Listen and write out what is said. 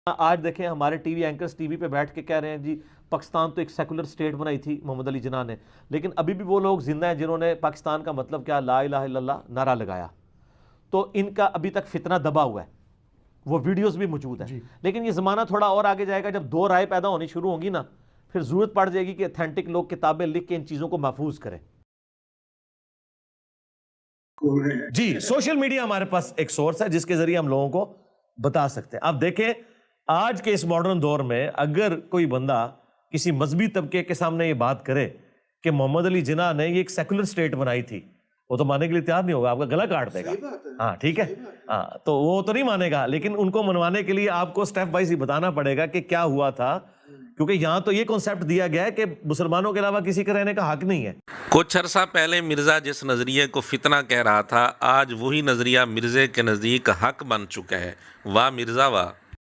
आज देखें हमारे टीवी एंकर्स टीवी पे बैठ के कह रहे हैं जी पाकिस्तान तो एक सेकुलर स्टेट बनाई थी मोहम्मद अली जिन्ना ने, लेकिन अभी भी वो लोग जिंदा हैं जिन्होंने पाकिस्तान का मतलब क्या ला इलाहा इल्लल्लाह नारा लगाया। तो इनका अभी तक फितना दबा हुआ है, वो वीडियोस भी मौजूद है। लेकिन ये ज़माना थोड़ा और आगे जाएगा, जब दो राय पैदा होनी शुरू होंगी ना, फिर ज़रूरत पड़ जाएगी कि अथेंटिक लोग किताबें लिख के इन चीज़ों को महफूज करें। जी, सोशल मीडिया हमारे पास एक सोर्स है जिसके जरिए हम लोगों को बता सकते हैं। आप देखें आज के इस मॉडर्न दौर में अगर कोई बंदा किसी मजहबी तबके के सामने ये बात करे कि मोहम्मद अली जिन्ना ने ये एक सेकुलर स्टेट बनाई थी, वो तो मानने के लिए तैयार नहीं होगा, आपका गला काट देगा। हाँ ठीक है, हाँ तो वो तो नहीं मानेगा, लेकिन उनको मनवाने के लिए आपको स्टेप बाय स्टेप बताना पड़ेगा कि क्या हुआ था, क्योंकि यहाँ तो ये कॉन्सेप्ट दिया गया है कि मुसलमानों के अलावा किसी का रहने का हक नहीं है। कुछ अरसा पहले मिर्जा जिस नजरिए को फितना कह रहा था, आज वही नजरिया मिर्जे के नजदीक हक बन चुका है। वाह मिर्जा वाह।